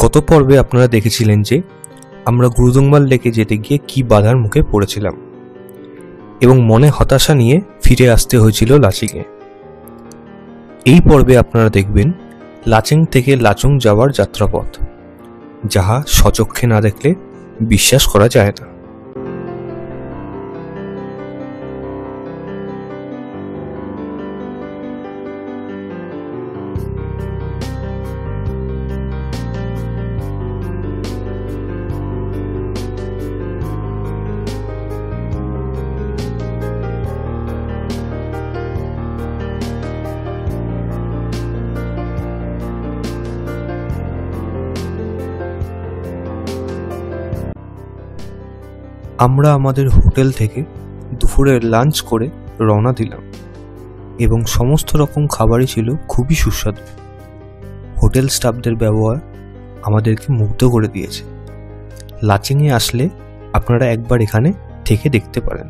গত পর্বে আপনারা দেখেছিলেন যে আমরা গুরুদংমাল লেকে যেতে গিয়ে কি বাধার মুখে পড়েছিলাম এবং মনে হতাশা নিয়ে ফিরে আসতে হয়েছিল লাচিংয়ে। এই পর্বে আপনারা দেখবেন লাচেং থেকে লাচুং যাওয়ার যাত্রাপথ, যাহা স্বচক্ষে না দেখলে বিশ্বাস করা যায় না। আমরা আমাদের হোটেল থেকে দুপুরের লাঞ্চ করে রওনা দিলাম এবং সমস্ত রকম খাবারই ছিল খুবই সুস্বাদু। হোটেল স্টাফদের ব্যবহার আমাদেরকে মুগ্ধ করে দিয়েছে। লাচেংয়ে আসলে আপনারা একবার এখানে থেকে দেখতে পারেন।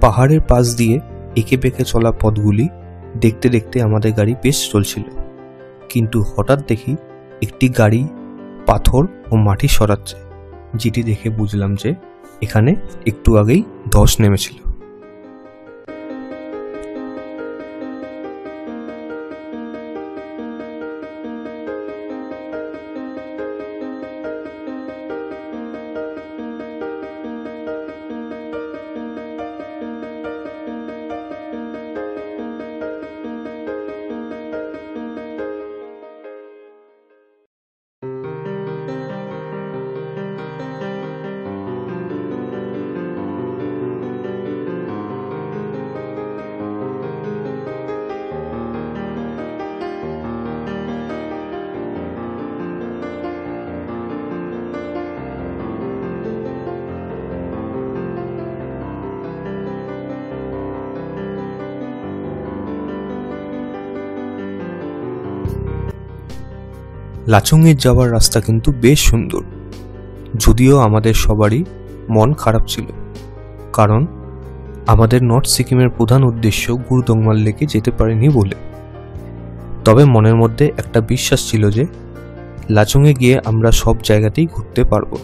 পাহাড়ের পাশ দিয়ে এঁকে বেঁকে চলা পথগুলি দেখতে দেখতে আমাদের গাড়ি বেশ চলছিল, কিন্তু হঠাৎ দেখি একটি গাড়ি পাথর ও মাটি সরাচ্ছে, যেটি দেখে বুঝলাম যে এখানে একটু আগেই ধস নেমেছিল। লাচুংয়ে যাওয়ার রাস্তা কিন্তু বেশ সুন্দর, যদিও আমাদের সবারই মন খারাপ ছিল, কারণ আমাদের নর্থ সিকিমের প্রধান উদ্দেশ্য গুরুদংমাল লেকে যেতে পারিনি বলে। তবে মনের মধ্যে একটা বিশ্বাস ছিল যে লাচুংয়ে গিয়ে আমরা সব জায়গাতেই ঘুরতে পারবো।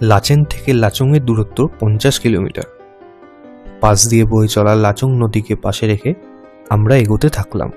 লাচেন থেকে লাচুংয়ের দূরত্ব 50 কিলোমিটার। পাশ দিয়ে বয়ে চলা লাচুং নদীকে পাশে রেখে আমরা এগোতে থাকলাম।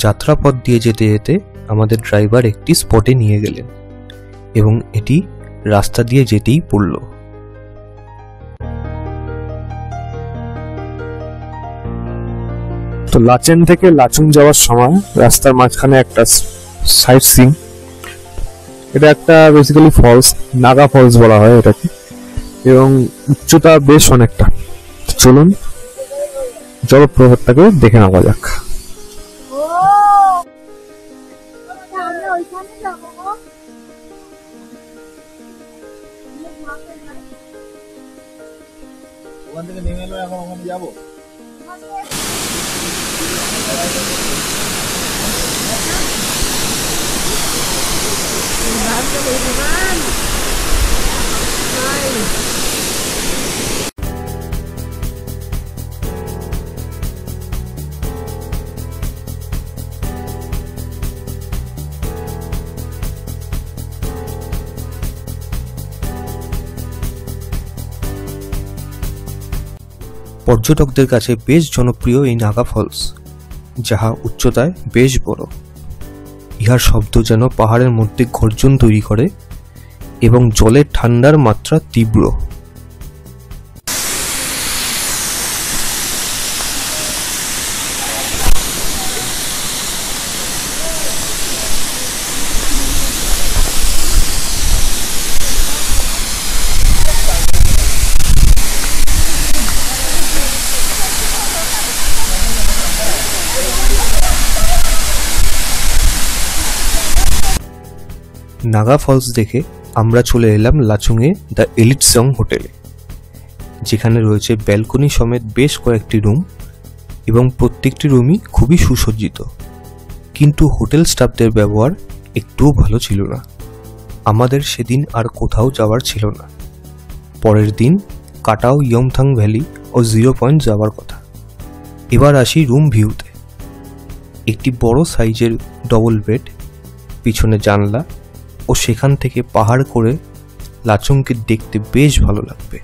যাত্রাপথ দিয়ে যেতে যেতে আমাদের ড্রাইভার একটি স্পটে নিয়ে গেলেন এবং এটি রাস্তা দিয়ে যেতেই পড়ল। তো লাচেন থেকে লাচুং যাওয়ার সময় রাস্তার মাঝখানে একটা সাইট সিং, এটা একটা বেসিক্যালি ফলস, নাগা ফলস বলা হয় এটাকে, এবং উচ্চতা বেশ অনেকটা। চলুন জলপ্রপাতটাকে দেখে নেওয়া যাক। ওখান থেকে নেমে এলো, এখন ওখানে যাবো। পর্যটকদের কাছে বেশ জনপ্রিয় এই নাগা ফলস, যাহা উচ্চতায় বেশ বড়। ইহার শব্দ যেন পাহাড়ের মধ্যে গর্জন তৈরি করে এবং জলের ঠান্ডার মাত্রা তীব্র। নাগা ফলস দেখে আমরা চলে এলাম লাচুংয়ে দ্য এলিট সং হোটেলে, যেখানে রয়েছে ব্যালকনি সমেত বেশ কয়েকটি রুম এবং প্রত্যেকটি রুমই খুবই সুসজ্জিত। কিন্তু হোটেল স্টাফদের ব্যবহার একটুও ভালো ছিল না। আমাদের সেদিন আর কোথাও যাওয়ার ছিল না। পরের দিন কাটাও ইয়মথাং ভ্যালি ও 0 পয়েন্ট যাওয়ার কথা। এবার আসি রুম ভিউতে। একটি বড় সাইজের ডবল বেড, পিছনে জানলা ও সেখান থেকে পাহাড় করে লাচুংকে দেখতে বেশ ভালো লাগবে।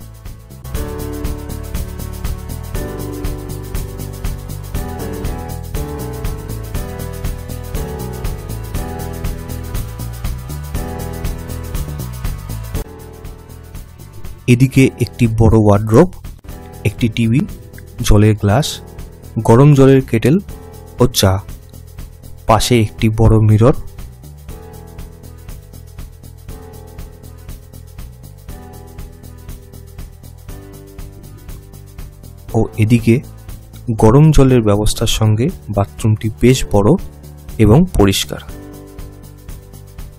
এদিকে একটি বড় ওয়ার্ড্রোব, একটি টিভি, জলের গ্লাস, গরম জলের কেটেল ও চা, পাশে একটি বড় মিরর। ও এদিকে গরম জলের ব্যবস্থার সঙ্গে বাথরুমটি বেশ বড় এবং পরিষ্কার।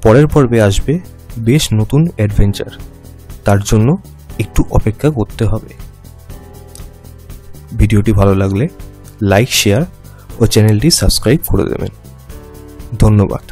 পরের পর্বে আসবে বেশ নতুন অ্যাডভেঞ্চার, তার জন্য একটু অপেক্ষা করতে হবে। ভিডিওটি ভালো লাগলে লাইক, শেয়ার ও চ্যানেলটি সাবস্ক্রাইব করে দেবেন। ধন্যবাদ।